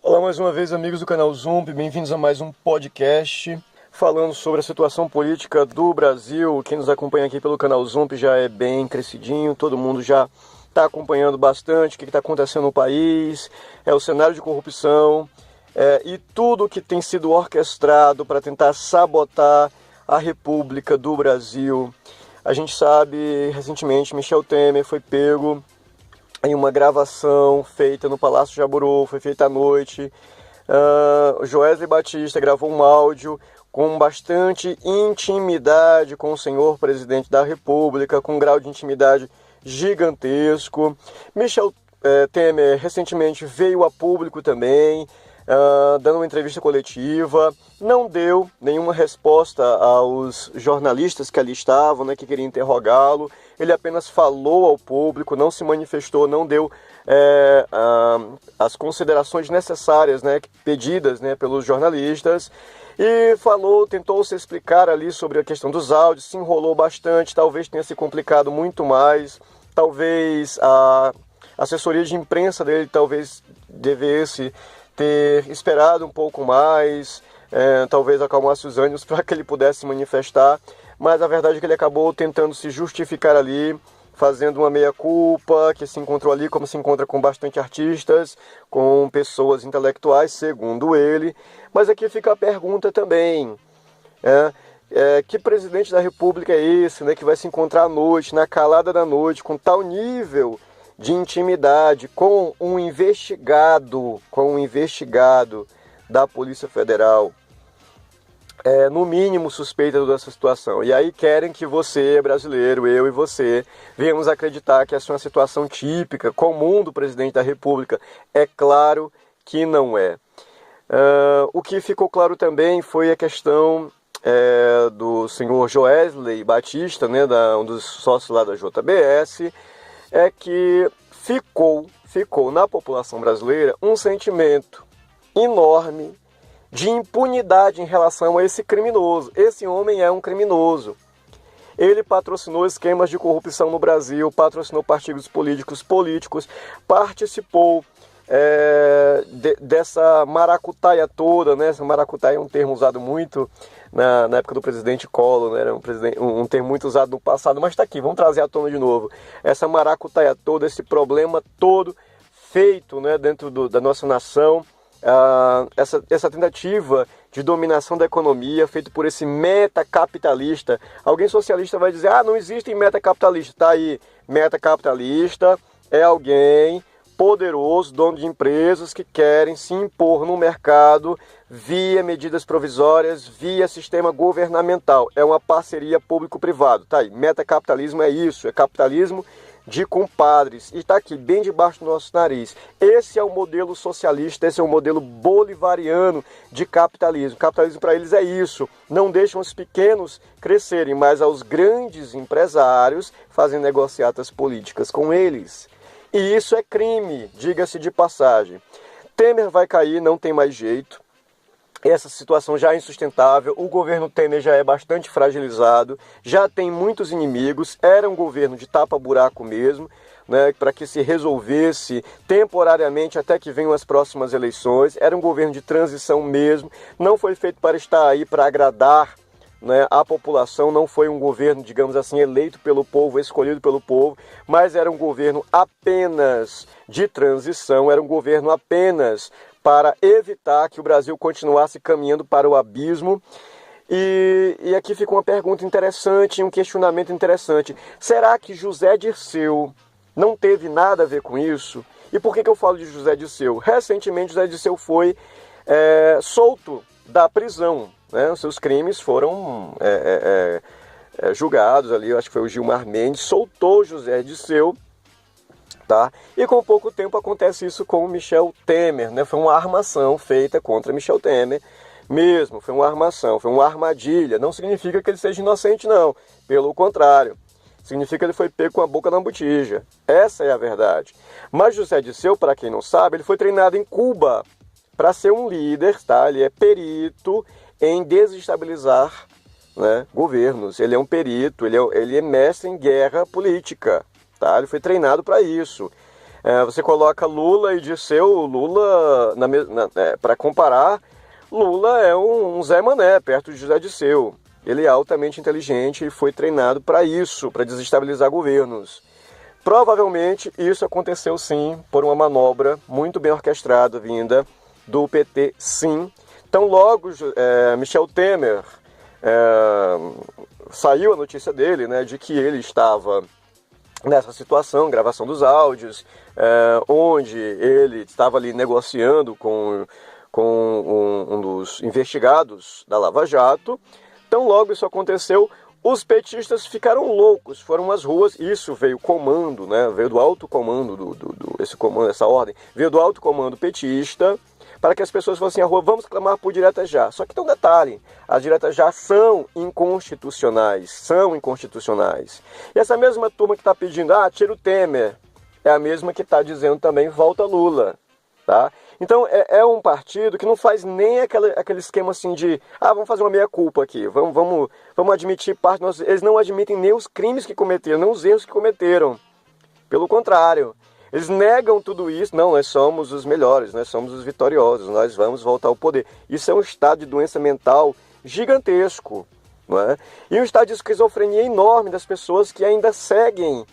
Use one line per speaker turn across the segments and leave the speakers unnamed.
Olá mais uma vez, amigos do canal Zump, bem-vindos a mais um podcast falando sobre a situação política do Brasil. Quem nos acompanha aqui pelo canal Zump já é bem crescidinho, todo mundo já está acompanhando bastante o que está acontecendo no país, o cenário de corrupção e tudo que tem sido orquestrado para tentar sabotar a República do Brasil. A gente sabe, recentemente, Michel Temer foi pego em uma gravação feita no Palácio Jaburu, foi feita à noite. Joesley Batista gravou um áudio com bastante intimidade com o senhor presidente da República, com um grau de intimidade gigantesco. Michel Temer recentemente veio a público também, dando uma entrevista coletiva, não deu nenhuma resposta aos jornalistas que ali estavam, que queriam interrogá-lo. Ele apenas falou ao público, não se manifestou, não deu as considerações necessárias, pedidas pelos jornalistas, e tentou se explicar ali sobre a questão dos áudios, se enrolou bastante, talvez tenha se complicado muito mais, talvez a assessoria de imprensa dele talvez devesse ter esperado um pouco mais, talvez acalmasse os ânimos para que ele pudesse se manifestar, mas a verdade é que ele acabou tentando se justificar ali, fazendo uma meia-culpa, que se encontrou ali como se encontra com bastante artistas, com pessoas intelectuais, segundo ele. Mas aqui fica a pergunta também, que presidente da República é esse, que vai se encontrar à noite, na calada da noite, com tal nível de intimidade com um investigado da Polícia Federal, no mínimo suspeita dessa situação. E aí querem que você, brasileiro, eu e você, venhamos acreditar que essa é uma situação típica, comum do presidente da República. É claro que não é. O que ficou claro também foi a questão do senhor Joesley Batista, um dos sócios lá da JBS, que ficou na população brasileira um sentimento enorme de impunidade em relação a esse criminoso. Esse homem é um criminoso. Ele patrocinou esquemas de corrupção no Brasil, patrocinou partidos políticos, participou dessa maracutaia toda, Essa maracutaia é um termo usado muito na época do presidente Collor, Era um termo muito usado no passado, mas está aqui, vamos trazer à tona de novo. Essa maracutaia toda, esse problema todo feito dentro da nossa nação, essa tentativa de dominação da economia feita por esse metacapitalista. Alguém socialista vai dizer, não existe metacapitalista. Está aí, metacapitalista é alguém poderoso, dono de empresas que querem se impor no mercado via medidas provisórias, via sistema governamental. É uma parceria público-privado. Tá aí, metacapitalismo é isso, é capitalismo de compadres, e está aqui, bem debaixo do nosso nariz. Esse é o modelo socialista, esse é o modelo bolivariano de capitalismo. Capitalismo para eles é isso, não deixam os pequenos crescerem, mas aos grandes empresários fazem negociatas políticas com eles. E isso é crime, diga-se de passagem. Temer vai cair, não tem mais jeito. Essa situação já é insustentável, o governo Temer já é bastante fragilizado, já tem muitos inimigos, era um governo de tapa-buraco mesmo, para que se resolvesse temporariamente até que venham as próximas eleições, era um governo de transição mesmo, não foi feito para estar aí para agradar a população, não foi um governo, digamos assim, eleito pelo povo, escolhido pelo povo, mas era um governo apenas de transição, era um governo apenas para evitar que o Brasil continuasse caminhando para o abismo. E aqui fica uma pergunta interessante, um questionamento interessante. Será que José Dirceu não teve nada a ver com isso? E por que eu falo de José Dirceu? Recentemente, José Dirceu foi solto da prisão. Os seus crimes foram julgados ali, eu acho que foi o Gilmar Mendes, soltou José Dirceu. E com pouco tempo acontece isso com o Michel Temer, Foi uma armação feita contra Michel Temer mesmo, foi uma armação, foi uma armadilha. Não significa que ele seja inocente, não. Pelo contrário, significa que ele foi pego com a boca na botija. Essa é a verdade. Mas José Dirceu, para quem não sabe, ele foi treinado em Cuba para ser um líder, Ele é perito em desestabilizar governos. Ele é um perito, ele é mestre em guerra política. Ele foi treinado para isso. Você coloca Lula e Dirceu, Lula, para comparar, Lula é um Zé Mané, perto de José Dirceu. Ele é altamente inteligente e foi treinado para isso, para desestabilizar governos. Provavelmente isso aconteceu sim por uma manobra muito bem orquestrada vinda do PT, sim. Então logo Michel Temer, saiu a notícia dele, né, de que ele estava nessa situação, gravação dos áudios, onde ele estava ali negociando com um dos investigados da Lava Jato. Então logo isso aconteceu, os petistas ficaram loucos, foram às ruas, isso veio comando, né, veio do alto comando, esse comando, essa ordem, veio do alto comando petista, para que as pessoas fossem à rua, vamos clamar por diretas já. Só que tem um detalhe, as diretas já são inconstitucionais. E essa mesma turma que está pedindo, tira o Temer, é a mesma que está dizendo também, volta Lula. Tá? Então é um partido que não faz nem aquele esquema assim de, vamos fazer uma meia-culpa aqui, vamos admitir parte, eles não admitem nem os crimes que cometeram, nem os erros que cometeram. Pelo contrário. Eles negam tudo isso. Não, nós somos os melhores, nós somos os vitoriosos, nós vamos voltar ao poder. Isso é um estado de doença mental gigantesco. Não é? E um estado de esquizofrenia enorme das pessoas que ainda seguem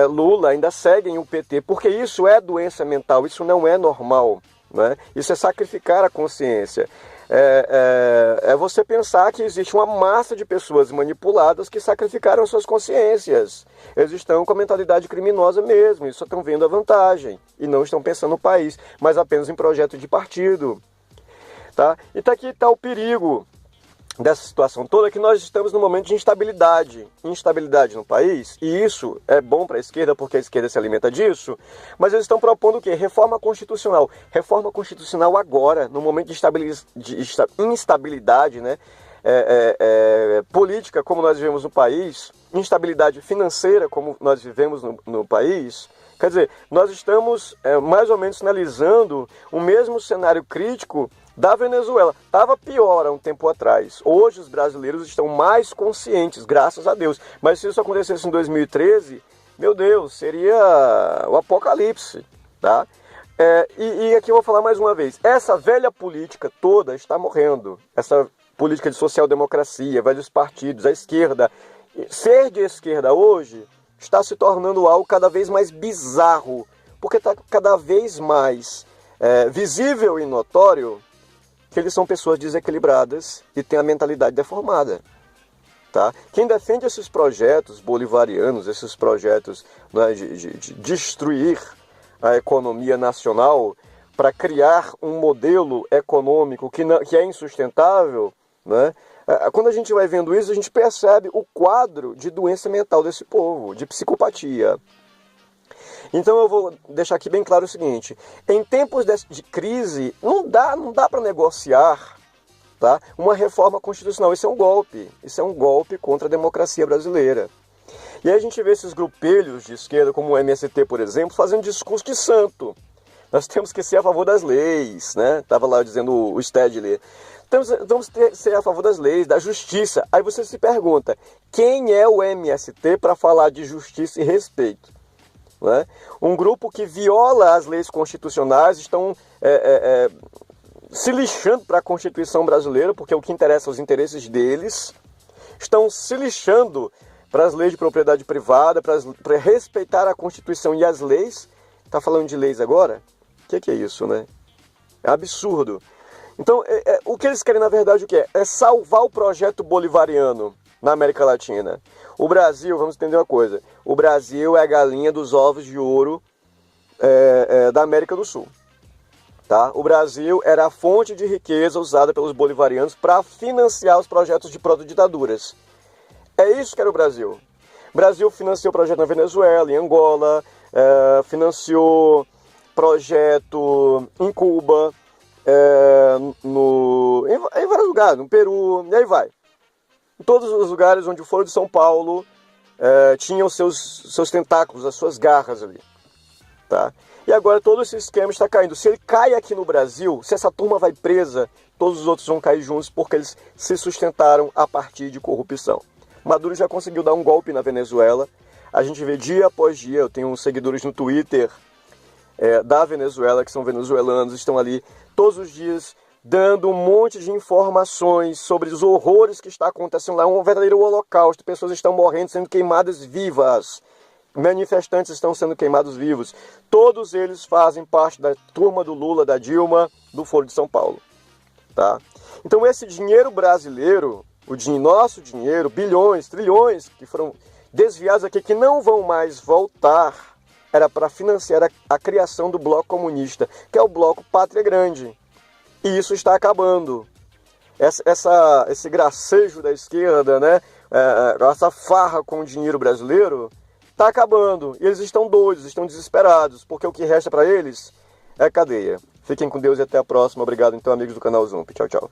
Lula, ainda seguem o PT, porque isso é doença mental, isso não é normal. Não é? Isso é sacrificar a consciência. É você pensar que existe uma massa de pessoas manipuladas que sacrificaram suas consciências. Eles estão com a mentalidade criminosa mesmo, eles só estão vendo a vantagem e não estão pensando no país, mas apenas em projeto de partido. Tá? E aqui está o perigo dessa situação toda, que nós estamos num momento de instabilidade no país, e isso é bom para a esquerda, porque a esquerda se alimenta disso, mas eles estão propondo o quê? Reforma constitucional. Reforma constitucional agora, no momento de instabilidade, né? Política, como nós vivemos no país, instabilidade financeira, como nós vivemos no país. Quer dizer, nós estamos mais ou menos sinalizando o mesmo cenário crítico da Venezuela. Estava pior há um tempo atrás. Hoje os brasileiros estão mais conscientes, graças a Deus. Mas se isso acontecesse em 2013, meu Deus, seria o apocalipse. Tá? E aqui eu vou falar mais uma vez. Essa velha política toda está morrendo. Essa política de social-democracia, velhos partidos, a esquerda. Ser de esquerda hoje está se tornando algo cada vez mais bizarro. Porque está cada vez mais visível e notório que eles são pessoas desequilibradas e têm a mentalidade deformada. Tá? Quem defende esses projetos bolivarianos, esses projetos, né, de destruir a economia nacional para criar um modelo econômico que é insustentável, né? Quando a gente vai vendo isso, a gente percebe o quadro de doença mental desse povo, de psicopatia. Então eu vou deixar aqui bem claro o seguinte, em tempos de crise, não dá para negociar, tá, uma reforma constitucional. Isso é um golpe contra a democracia brasileira. E aí a gente vê esses grupelhos de esquerda, como o MST, por exemplo, fazendo discurso de santo. Nós temos que ser a favor das leis, né? Estava lá dizendo o Stedley. Vamos ser a favor das leis, da justiça. Aí você se pergunta, quem é o MST para falar de justiça e respeito? Né? Um grupo que viola as leis constitucionais, estão se lixando para a Constituição brasileira, porque o que interessa é os interesses deles, estão se lixando para as leis de propriedade privada, para respeitar a Constituição e as leis. Está falando de leis agora? O que é isso, né? É absurdo. Então, o que eles querem, na verdade, o que é? É salvar o projeto bolivariano na América Latina. O Brasil, vamos entender uma coisa, o Brasil é a galinha dos ovos de ouro da América do Sul. Tá? O Brasil era a fonte de riqueza usada pelos bolivarianos para financiar os projetos de proto-ditaduras. É isso que era o Brasil. O Brasil financiou projeto na Venezuela, em Angola, financiou projeto em Cuba, em vários lugares, no Peru, e aí vai. Em todos os lugares onde o Foro de São Paulo tinha os seus tentáculos, as suas garras ali. Tá? E agora todo esse esquema está caindo. Se ele cai aqui no Brasil, se essa turma vai presa, todos os outros vão cair juntos porque eles se sustentaram a partir de corrupção. Maduro já conseguiu dar um golpe na Venezuela. A gente vê dia após dia, eu tenho uns seguidores no Twitter da Venezuela, que são venezuelanos, estão ali todos os dias dando um monte de informações sobre os horrores que está acontecendo lá. É um verdadeiro holocausto, pessoas estão morrendo, sendo queimadas vivas. Manifestantes estão sendo queimados vivos. Todos eles fazem parte da turma do Lula, da Dilma, do Foro de São Paulo. Tá? Então esse dinheiro brasileiro, nosso dinheiro, bilhões, trilhões que foram desviados aqui, que não vão mais voltar, era para financiar a criação do Bloco Comunista, que é o Bloco Pátria Grande. E isso está acabando. Esse gracejo da esquerda, né? Essa farra com o dinheiro brasileiro, está acabando. E eles estão doidos, estão desesperados, porque o que resta para eles é cadeia. Fiquem com Deus e até a próxima. Obrigado, então, amigos do canal Zump. Tchau, tchau.